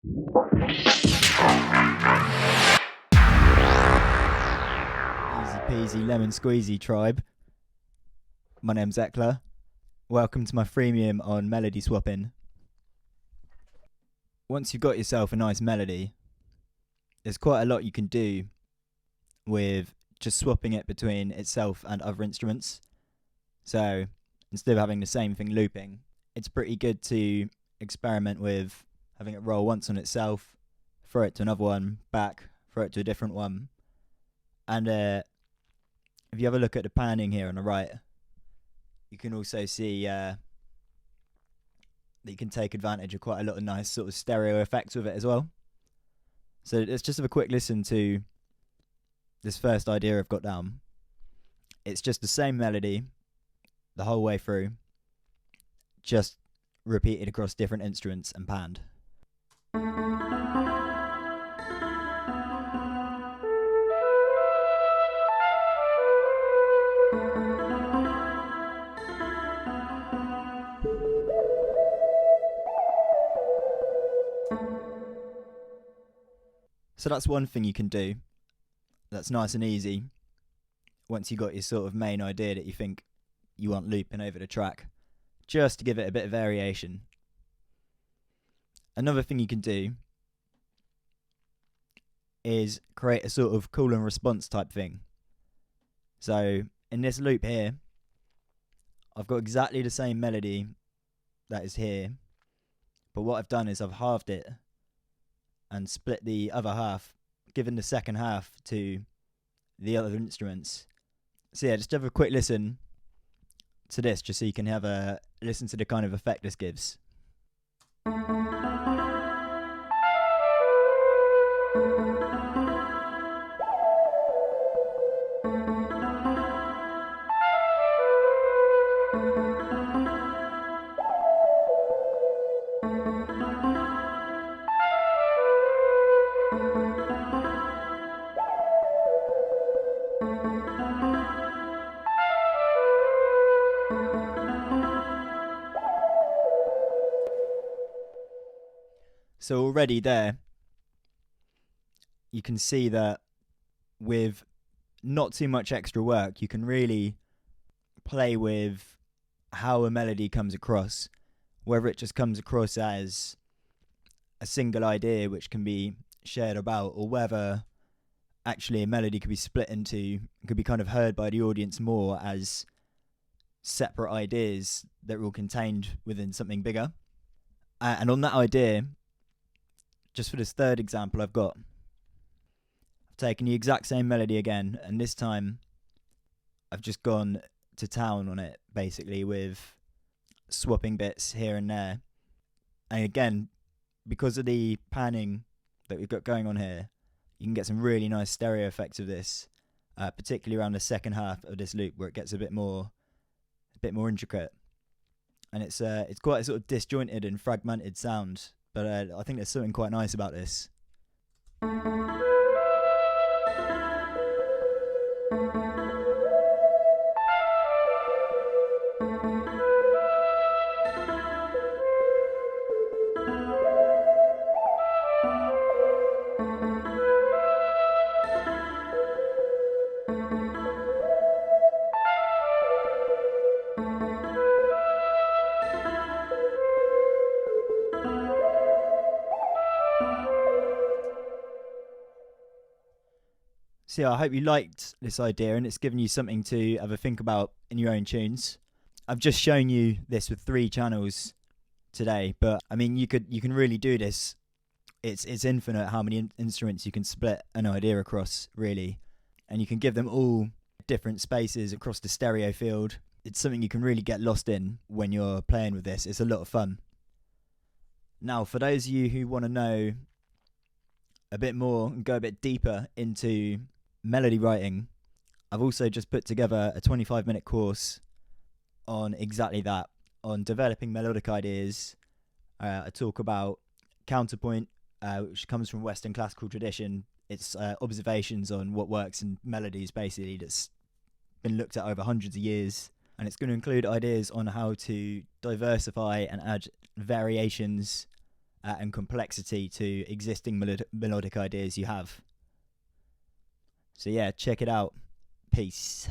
Easy peasy lemon squeezy tribe. My name's Ekula. Welcome to my freemium on melody swapping. Once you've got yourself a nice melody, there's quite a lot you can do with just swapping it between itself and other instruments. So instead of having the same thing looping, it's pretty good to experiment with having it roll once on itself, throw it to another one, back, throw it to a different one. And if you have a look at the panning here on the right, you can also see that you can take advantage of quite a lot of nice sort of stereo effects with it as well. So let's just have a quick listen to this first idea I've got down. It's just the same melody the whole way through, just repeated across different instruments and panned. So that's one thing you can do. That's nice and easy. Once you got your sort of main idea that you think you want looping over the track, just to give it a bit of variation. Another thing you can do is create a sort of call and response type thing. So in this loop here, I've got exactly the same melody that is here, but what I've done is I've halved it and split the other half, given the second half to the other instruments. So yeah, just have a quick listen to this, just so you can have a listen to the kind of effect this gives. So already there, you can see that with not too much extra work, you can really play with how a melody comes across, whether it just comes across as a single idea which can be shared about, or whether actually a melody could be split into, could be kind of heard by the audience more as separate ideas that are all contained within something bigger. And on that idea, just for this third example I've taken the exact same melody again, and this time I've just gone to town on it, basically, with swapping bits here and there. And again, because of the panning that we've got going on here, you can get some really nice stereo effects of this, particularly around the second half of this loop where it gets a bit more intricate. And it's quite a sort of disjointed and fragmented sound, but I think there's something quite nice about this. So yeah, I hope you liked this idea and it's given you something to have a think about in your own tunes. I've just shown you this with 3 channels today, but I mean you can really do this. It's infinite how many instruments you can split an idea across, really, and you can give them all different spaces across the stereo field. It's something you can really get lost in when you're playing with this. It's a lot of fun. Now, for those of you who want to know a bit more and go a bit deeper into melody writing, I've also just put together a 25-minute course on exactly that, on developing melodic ideas. I talk about counterpoint, which comes from Western classical tradition. It's observations on what works in melodies, basically, that's been looked at over hundreds of years. And it's going to include ideas on how to diversify and add variations and complexity to existing melodic ideas you have. So yeah, check it out. Peace.